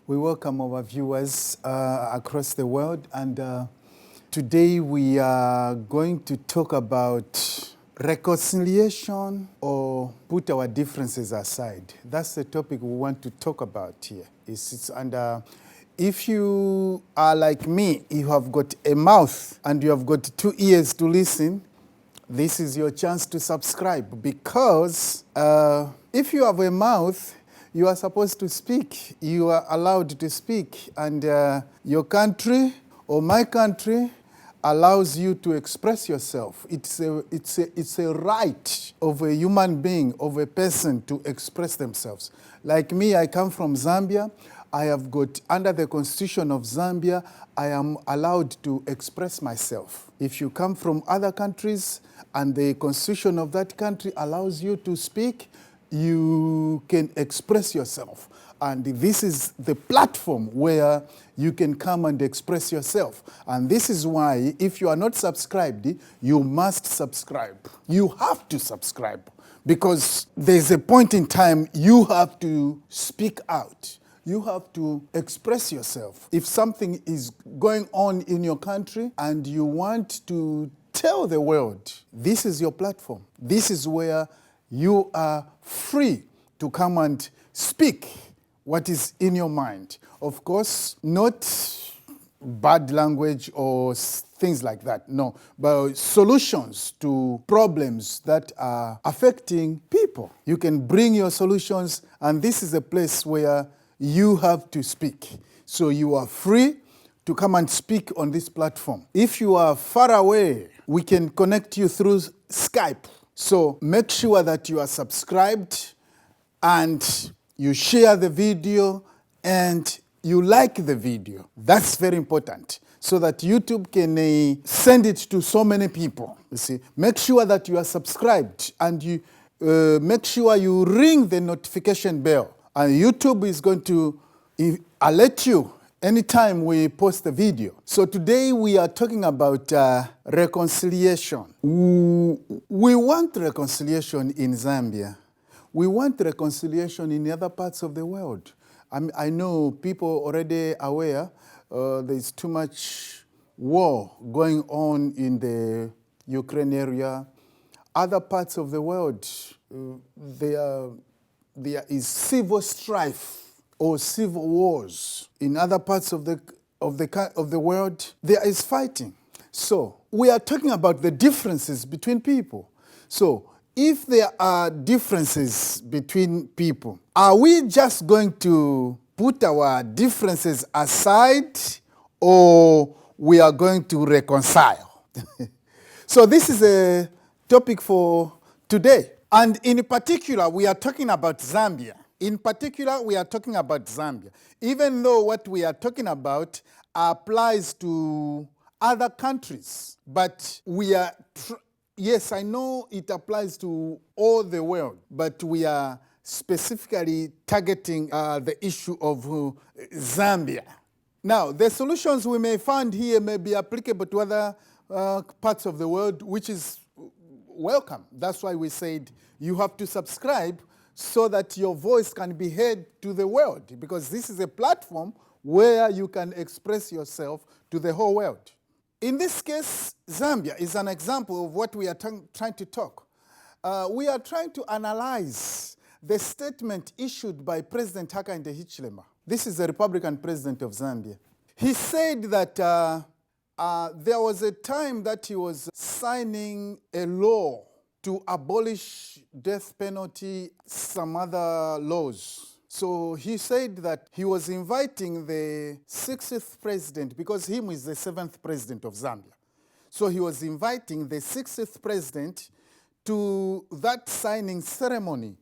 We welcome our viewers across the world, and today we are going to talk about reconciliation or put our differences aside. That's the topic we want to talk about here. If you are like me, you have got a mouth and you have got 2 ears to listen, this is your chance to subscribe, because if you have a mouth, you are supposed to speak. You are allowed to speak, and your country or my country allows you to express yourself. It's a right of a human being, of a person, to express themselves. Like me, I come from Zambia. I have got, under the constitution of Zambia, I am allowed to express myself. If you come from other countries and the constitution of that country allows you to speak, you can express yourself. And this is the platform where you can come and express yourself. And this is why, if you are not subscribed, you must subscribe. You have to subscribe, because there's a point in time you have to speak out. You have to express yourself. If something is going on in your country and you want to tell the world, this is your platform. This is where you are free to come and speak what is in your mind. Of course, not bad language or things like that, no, but solutions to problems that are affecting people. You can bring your solutions, and this is a place where you have to speak. So you are free to come and speak on this platform. If you are far away, we can connect you through Skype. So make sure that you are subscribed and you share the video and you like the video. That's very important, so that YouTube can send it to so many people. You see, make sure that you are subscribed, and you make sure you ring the notification bell. And YouTube is going to alert you anytime we post a video. So today we are talking about reconciliation. We want reconciliation in Zambia. We want reconciliation in other parts of the world. I know people already aware there's too much war going on in the Ukraine area. Other parts of the world, there is civil strife or civil wars. In other parts of the world, there is fighting. So we are talking about the differences between people. So if there are differences between people, are we just going to put our differences aside, or we are going to reconcile? So this is a topic for today. And in particular, we are talking about Zambia. In particular, we are talking about Zambia. Even though what we are talking about applies to other countries, but we are, yes, I know it applies to all the world, but we are specifically targeting the issue of Zambia. Now, the solutions we may find here may be applicable to other parts of the world, which is welcome. That's why we said you have to subscribe so that your voice can be heard to the world, because this is a platform where you can express yourself to the whole world. In this case, Zambia is an example of what we are trying to talk. We are trying to analyze the statement issued by President Hakainde Hichilema. This is the Republican president of Zambia. He said that there was a time that he was signing a law to abolish death penalty, some other laws. So he said that he was inviting the 60th president, because him is the 7th president of Zambia. So he was inviting the 60th president to that signing ceremony,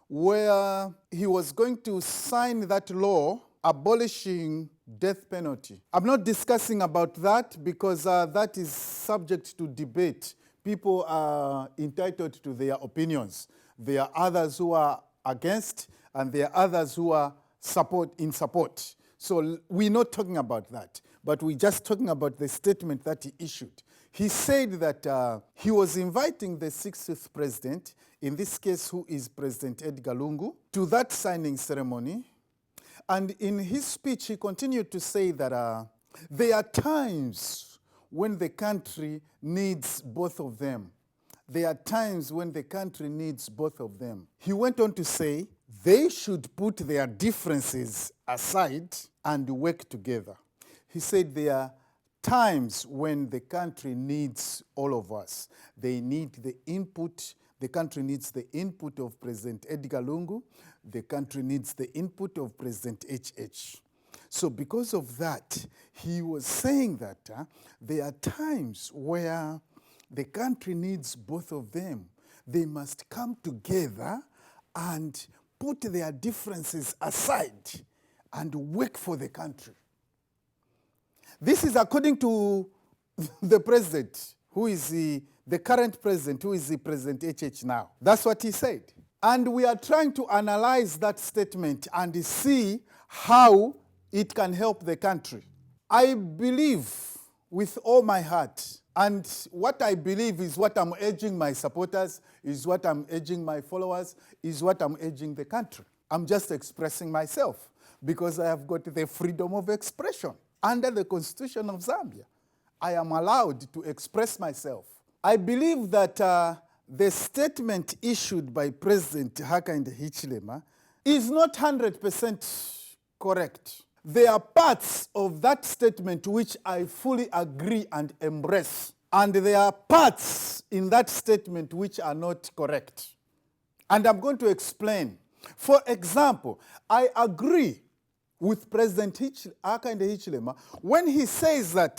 where he was going to sign that law abolishing death penalty. I'm not discussing about that, because that is subject to debate. People are entitled to their opinions. There are others who are against, and there are others who are in support. So we're not talking about that, but we're just talking about the statement that he issued. He said that he was inviting the 60th president, in this case who is President Edgar Lungu, to that signing ceremony, And in his speech, he continued to say that there are times when the country needs both of them. There are times when the country needs both of them. He went on to say they should put their differences aside and work together. He said there are times when the country needs all of us. They need the input. The country needs the input of President Edgar Lungu. The country needs the input of President HH. So because of that, he was saying that there are times where the country needs both of them. They must come together and put their differences aside and work for the country. This is according to the president, who is the current president, who is the President HH now. That's what he said. And we are trying to analyze that statement and see how it can help the country. I believe with all my heart, and what I believe is what I'm urging my supporters, is what I'm urging my followers, is what I'm urging the country. I'm just expressing myself because I have got the freedom of expression. Under the Constitution of Zambia, I am allowed to express myself. I believe that the statement issued by President Hakainde Hichilema is not 100% correct. There are parts of that statement which I fully agree and embrace, and there are parts in that statement which are not correct. And I'm going to explain. For example, I agree with President Hakainde Hichilema when he says that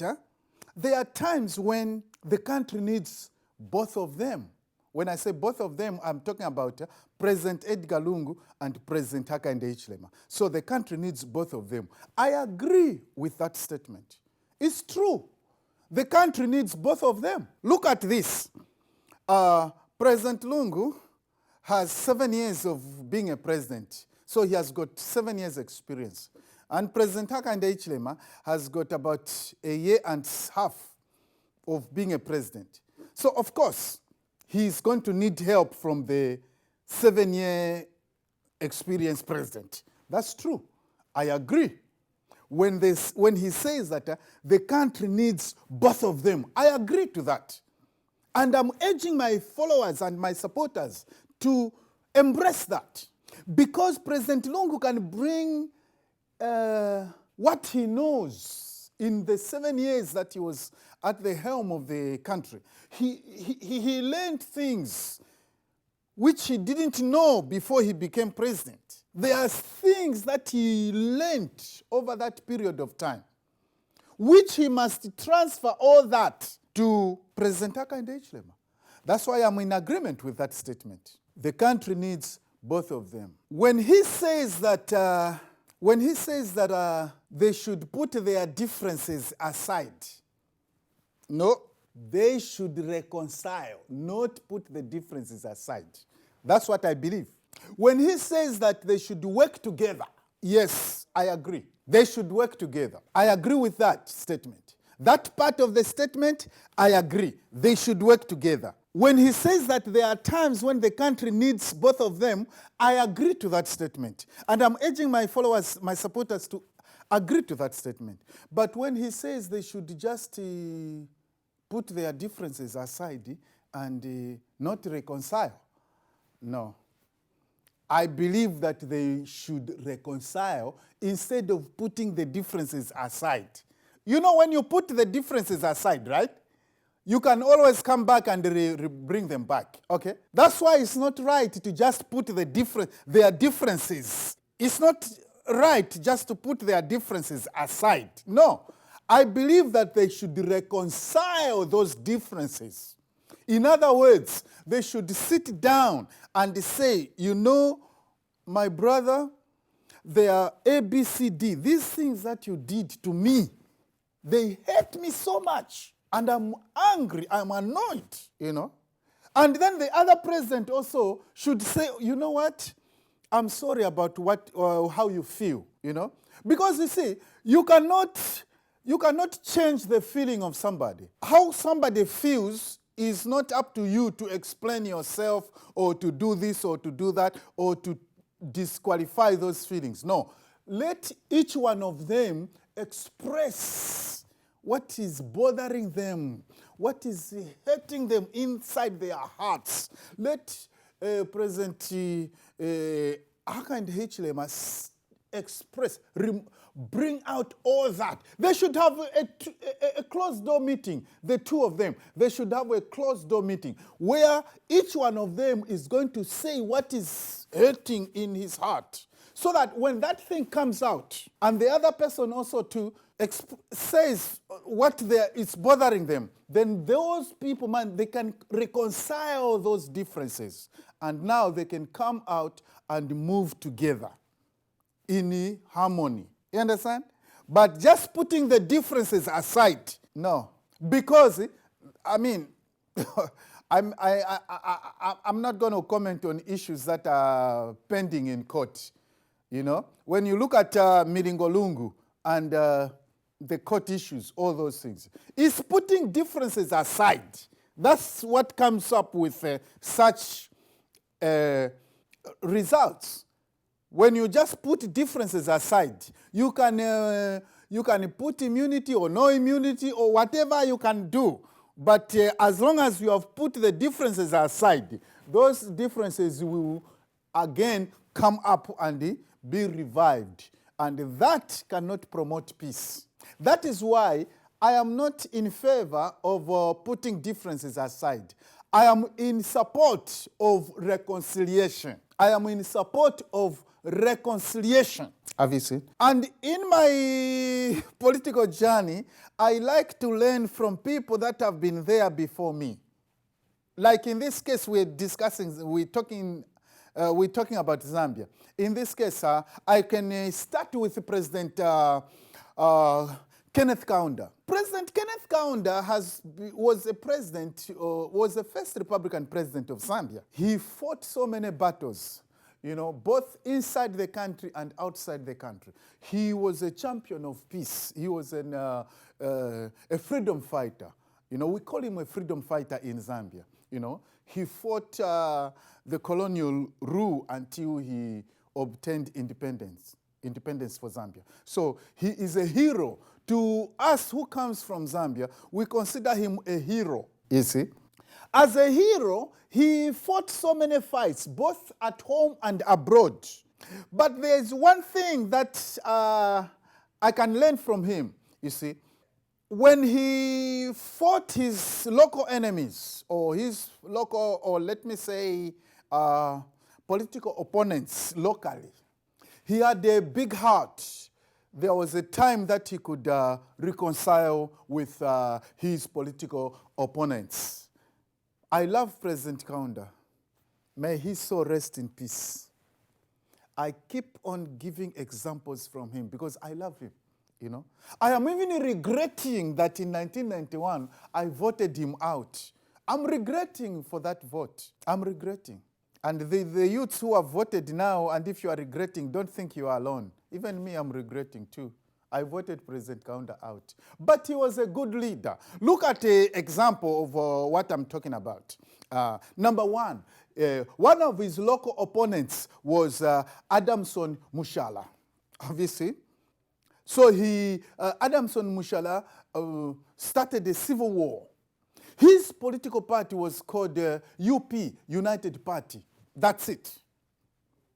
there are times when the country needs both of them. When I say both of them, I'm talking about President Edgar Lungu and President Hakainde Hichilema. So the country needs both of them. I agree with that statement. It's true. The country needs both of them. Look at this. President Lungu has 7 years of being a president. So he has got 7 years experience. And President Hakainde Hichilema has got about a year and a half of being a president. So of course, he's going to need help from the 7-year experienced president. That's true. I agree. When he says that the country needs both of them, I agree to that. And I'm urging my followers and my supporters to embrace that. Because President Lungu can bring what he knows in the 7 years that he was at the helm of the country. He learned things which he didn't know before he became president. There are things that he learned over that period of time, which he must transfer all that to President Hakainde Hichilema. That's why I'm in agreement with that statement. The country needs both of them. When he says that they should put their differences aside, no, they should reconcile, not put the differences aside. That's what I believe. When he says that they should work together, yes, I agree. They should work together. I agree with that statement. That part of the statement, I agree. They should work together. When he says that there are times when the country needs both of them, I agree to that statement. And I'm urging my followers, my supporters to agree to that statement. But when he says they should just put their differences aside and not reconcile, no. I believe that they should reconcile instead of putting the differences aside. You know, when you put the differences aside, right? You can always come back and bring them back, okay? That's why it's not right to just put their differences. It's not right just to put their differences aside. No, I believe that they should reconcile those differences. In other words, they should sit down and say, you know, my brother, there are A, B, C, D. These things that you did to me, they hurt me so much. And I'm angry, I'm annoyed, you know. And then the other president also should say, you know what, I'm sorry about how you feel, you know. Because you see, you cannot change the feeling of somebody. How somebody feels is not up to you to explain yourself or to do this or to do that or to disqualify those feelings. No, let each one of them express what is bothering them, what is hurting them inside their hearts. Let President Hakainde Hichilema express, bring out all that. They should have a closed-door meeting, the two of them. They should have a closed-door meeting where each one of them is going to say what is hurting in his heart. So that when that thing comes out, and the other person also too says what is bothering them, then those people, man, they can reconcile those differences. And now they can come out and move together in harmony. You understand? But just putting the differences aside, no. Because, I mean, I'm not going to comment on issues that are pending in court. You know, when you look at Miringolungu and the court issues, all those things, it's putting differences aside. That's what comes up with such results. When you just put differences aside, you can put immunity or no immunity or whatever you can do. But as long as you have put the differences aside, those differences will again come up and be revived. And that cannot promote peace. That is why I am not in favor of putting differences aside. I am in support of reconciliation. I am in support of reconciliation. Have you seen? And in my political journey, I like to learn from people that have been there before me. Like in this case, we're talking about Zambia. In this case, I can start with President Kenneth Kaunda. President Kenneth Kaunda was the first Republican president of Zambia. He fought so many battles, you know, both inside the country and outside the country. He was a champion of peace. He was a freedom fighter. You know, we call him a freedom fighter in Zambia. You know, he fought the colonial rule until he obtained independence for Zambia. So he is a hero. To us who comes from Zambia, we consider him a hero, you see. As a hero, he fought so many fights, both at home and abroad. But there's one thing that I can learn from him, you see. When he fought his local enemies, or let me say, political opponents locally, he had a big heart. There was a time that he could reconcile with his political opponents. I love President Kaunda. May his soul rest in peace. I keep on giving examples from him because I love him, you know. I am even regretting that in 1991, I voted him out. I'm regretting for that vote. I'm regretting. And the youths who have voted now, and if you are regretting, don't think you are alone. Even me, I'm regretting too. I voted President Kaunda out. But he was a good leader. Look at an example of what I'm talking about. Number one of his local opponents was Adamson Mushala, obviously. So Adamson Mushala started a civil war. His political party was called UP, United Party. That's it.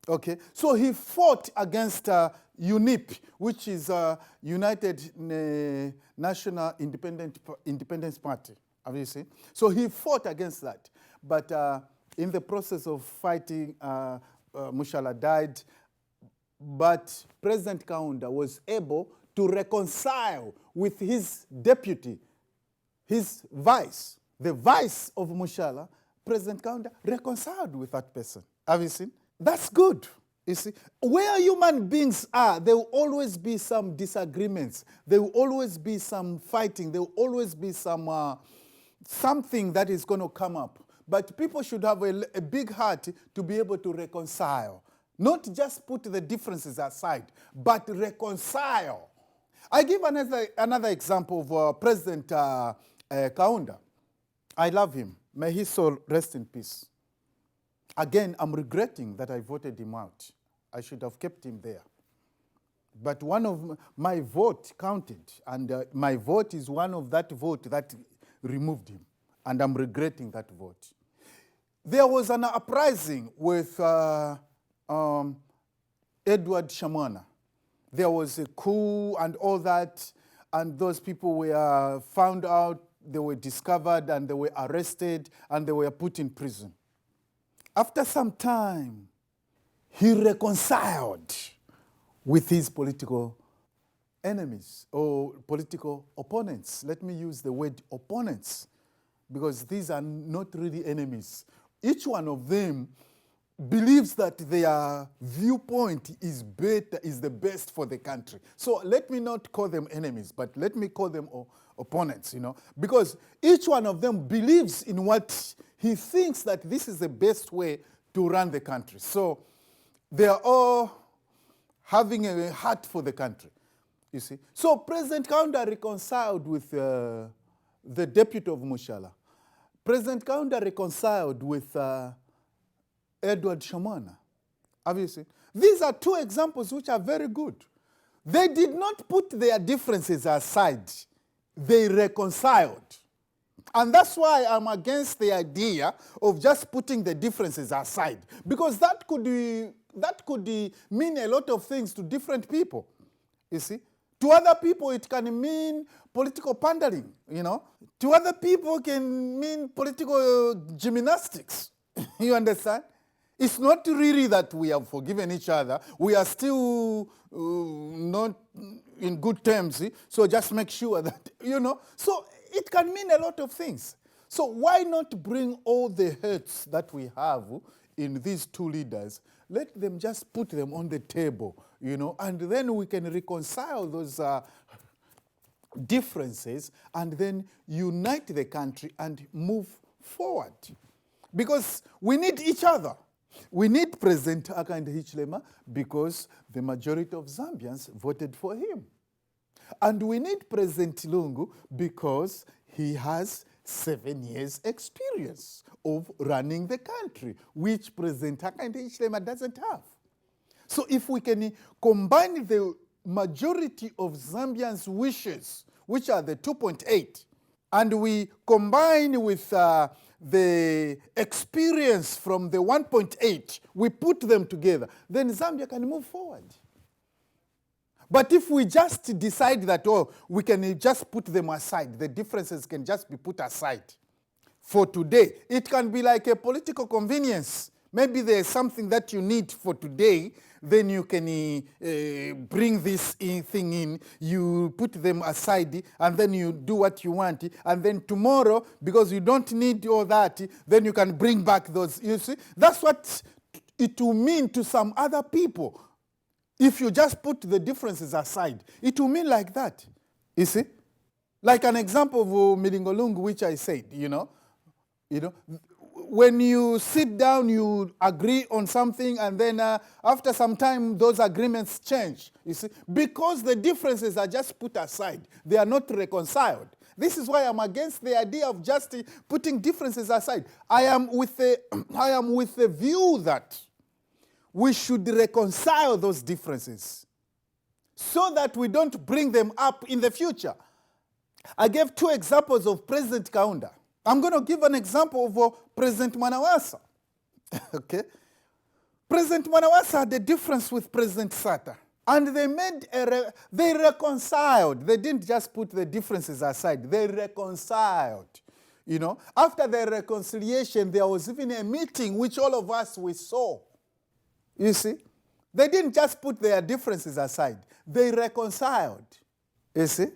Okay, so he fought against UNIP, which is United National Independence Party, obviously. So he fought against that. But in the process of fighting, Mushala died. But President Kaunda was able to reconcile with his deputy, his vice, the vice of Mushala. President Kaunda reconciled with that person. Have you seen? That's good. You see, where human beings are, there will always be some disagreements. There will always be some fighting. There will always be some something that is going to come up. But people should have a big heart to be able to reconcile. Not just put the differences aside, but reconcile. I give another example of President Kaunda. I love him. May his soul rest in peace. Again, I'm regretting that I voted him out. I should have kept him there. But one of my vote counted, and my vote is one of that vote that removed him, and I'm regretting that vote. There was an uprising with Edward Shamwana. There was a coup and all that, and those people were found out, they were discovered, and they were arrested, and they were put in prison. After some time, he reconciled with his political enemies or political opponents. Let me use the word opponents, because these are not really enemies. Each one of them believes that their viewpoint is better, is the best for the country. So let me not call them enemies, but let me call them opponents, because each one of them believes in what he thinks that this is the best way to run the country. So they are all having a heart for the country, you see. So President Kaunda reconciled with the deputy of Mushala. President Kaunda reconciled with Edward Shamwana. Have you seen? These are two examples which are very good. They did not put their differences aside. They reconciled. And that's why I'm against the idea of just putting the differences aside. Because that could mean a lot of things to different people, you see. To other people, it can mean political pandering, To other people, it can mean political gymnastics, you understand? It's not really that we have forgiven each other. We are still not in good terms. So just make sure that, So it can mean a lot of things. So why not bring all the hurts that we have in these two leaders? Let them just put them on the table, and then we can reconcile those differences and then unite the country and move forward. Because we need each other. We need President Hakainde Hichilema because the majority of Zambians voted for him. And we need President Lungu because he has 7 years experience of running the country, which President Hakainde Hichilema doesn't have. So if we can combine the majority of Zambians' wishes, which are the 2.8, and we combine with the experience from the 1.8, we put them together, then Zambia can move forward. But if we just decide that, we can just put them aside, the differences can just be put aside for today, it can be like a political convenience. Maybe there's something that you need for today, then you can bring this thing in, you put them aside, and then you do what you want. And then tomorrow, because you don't need all that, then you can bring back those. You see, that's what it will mean to some other people. If you just put the differences aside, it will mean like that. You see? Like an example of Milingolungu, which I said, when you sit down, you agree on something, and then after some time, those agreements change, you see, because the differences are just put aside. They are not reconciled. This is why I'm against the idea of just putting differences aside. I am with the view that we should reconcile those differences so that we don't bring them up in the future. I gave 2 examples of President Kaunda. I'm going to give an example of President Manawasa. Okay? President Manawasa had a difference with President Sata. And they reconciled. They didn't just put the differences aside. They reconciled. After the reconciliation, there was even a meeting which all of us we saw. You see? They didn't just put their differences aside. They reconciled. You see?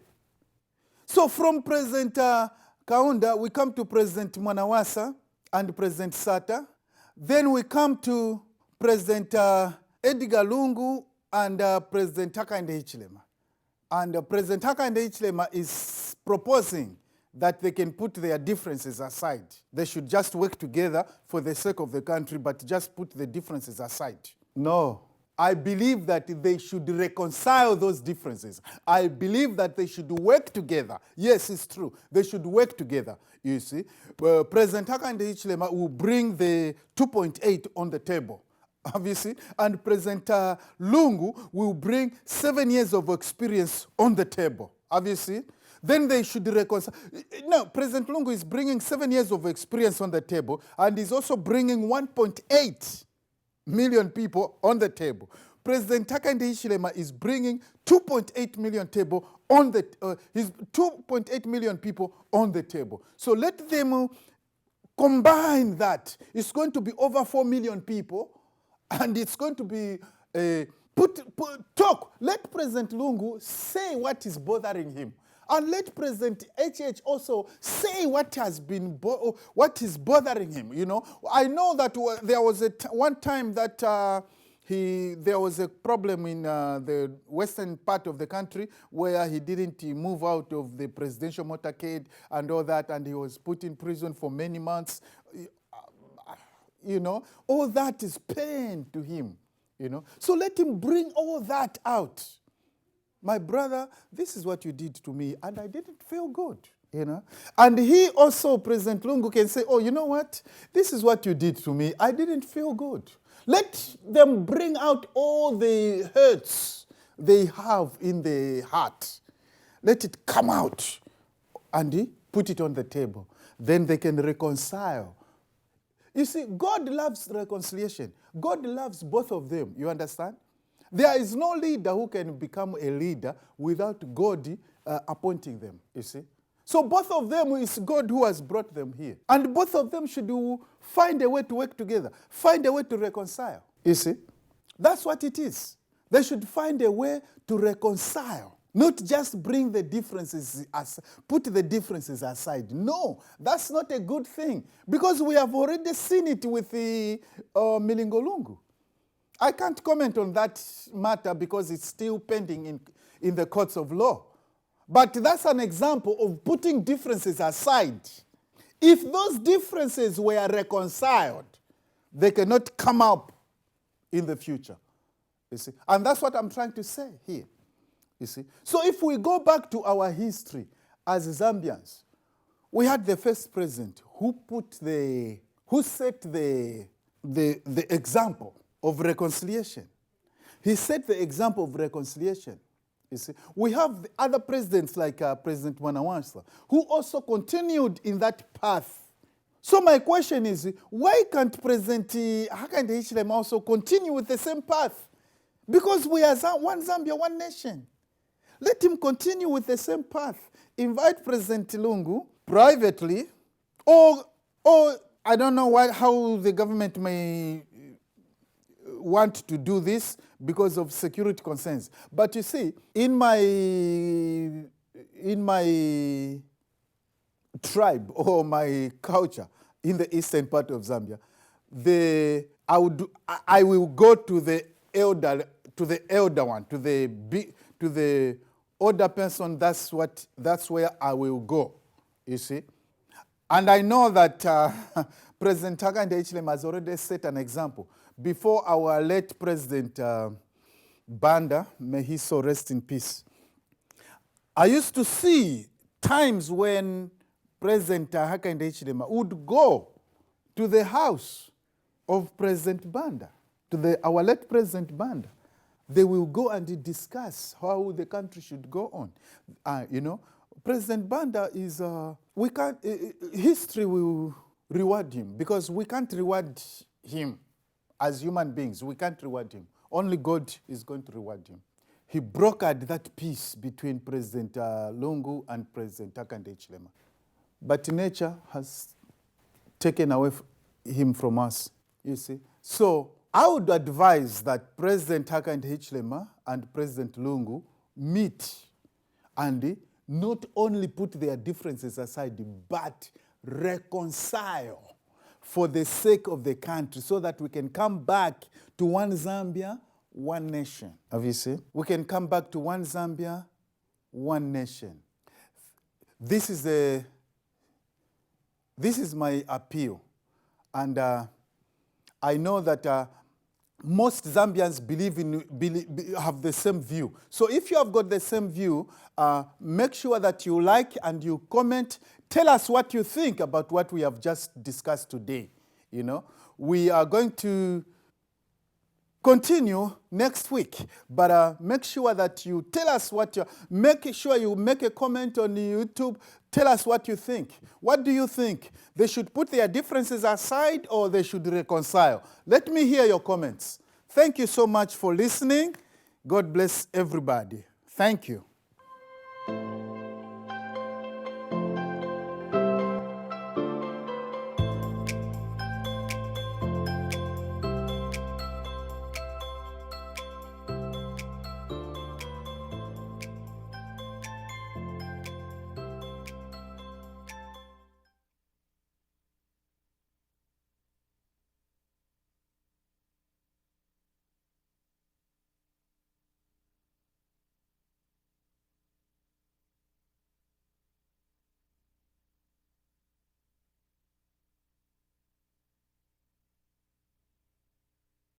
So from President Kaunda, we come to President Manawasa and President Sata. Then we come to President Edgar Lungu and President Hakainde Hichilema. And President Hakainde Hichilema is proposing that they can put their differences aside. They should just work together for the sake of the country, but just put the differences aside. No. I believe that they should reconcile those differences. I believe that they should work together. Yes, it's true. They should work together, you see. President Hakainde Hichilema will bring the 2.8 on the table. obviously, and President Lungu will bring 7 years of experience on the table, obviously. Then they should reconcile. No, President Lungu is bringing 7 years of experience on the table, and he's also bringing 1.8 million people on the table. President Hakainde Hichilema is bringing 2.8 million table on the 2.8 million people on the table. So let them combine that. It's going to be over 4 million people, and it's going to be talk. Let President Lungu say what is bothering him. And let President HH also say what has been what is bothering him. You know, I know that there was one time that there was a problem in the western part of the country where he didn't move out of the presidential motorcade and all that, and he was put in prison for many months. You know, all that is pain to him. You know, so let him bring all that out. My brother, this is what you did to me, and I didn't feel good, you know. And he also, President Lungu, can say, oh, you know what? This is what you did to me. I didn't feel good. Let them bring out all the hurts they have in the heart. Let it come out, and put it on the table. Then they can reconcile. You see, God loves reconciliation. God loves both of them, you understand? There is no leader who can become a leader without God appointing them, you see. So both of them is God who has brought them here. And both of them should find a way to work together, find a way to reconcile, you see. That's what it is. They should find a way to reconcile, not just bring the differences, put the differences aside. No, that's not a good thing, because we have already seen it with the Milingolungu. I can't comment on that matter because it's still pending in the courts of law. But that's an example of putting differences aside. If those differences were reconciled, they cannot come up in the future. You see? And that's what I'm trying to say here. You see? So if we go back to our history as Zambians, we had the first president who set the example of reconciliation. He set the example of reconciliation. You see, we have other presidents like President Mwanawasa who also continued in that path. So my question is, why can't President Hakainde Hichilema also continue with the same path? Because we are one Zambia, one nation. Let him continue with the same path. Invite President Lungu privately, or I don't know how the government may want to do this because of security concerns. But you see, in my tribe or my culture in the eastern part of Zambia, I will go to the elder one, to the older person. That's where I will go. You see, and I know that President Hakainde Hichilema has already set an example. Before our late President Banda, may he so rest in peace, I used to see times when President Hakainde Hichilema would go to the house of President Banda, our late President Banda. They will go and discuss how the country should go on. You know, President Banda is, history will reward him, because we can't reward him. As human beings, we can't reward him. Only God is going to reward him. He brokered that peace between President Lungu and President Hakainde Hichilema. But nature has taken away him from us, you see. So I would advise that President Hakainde Hichilema and President Lungu meet and not only put their differences aside, but reconcile for the sake of the country, so that we can come back to one Zambia, one nation. Have you seen? We can come back to one Zambia, one nation. This is my appeal. And I know that most Zambians have the same view. So if you have got the same view, make sure that you like and you comment. Tell us what you think about what we have just discussed today. You know, we are going to continue next week. But make sure that you tell us what you, make sure you make a comment on YouTube. Tell us what you think. What do you think? They should put their differences aside or they should reconcile? Let me hear your comments. Thank you so much for listening. God bless everybody. Thank you.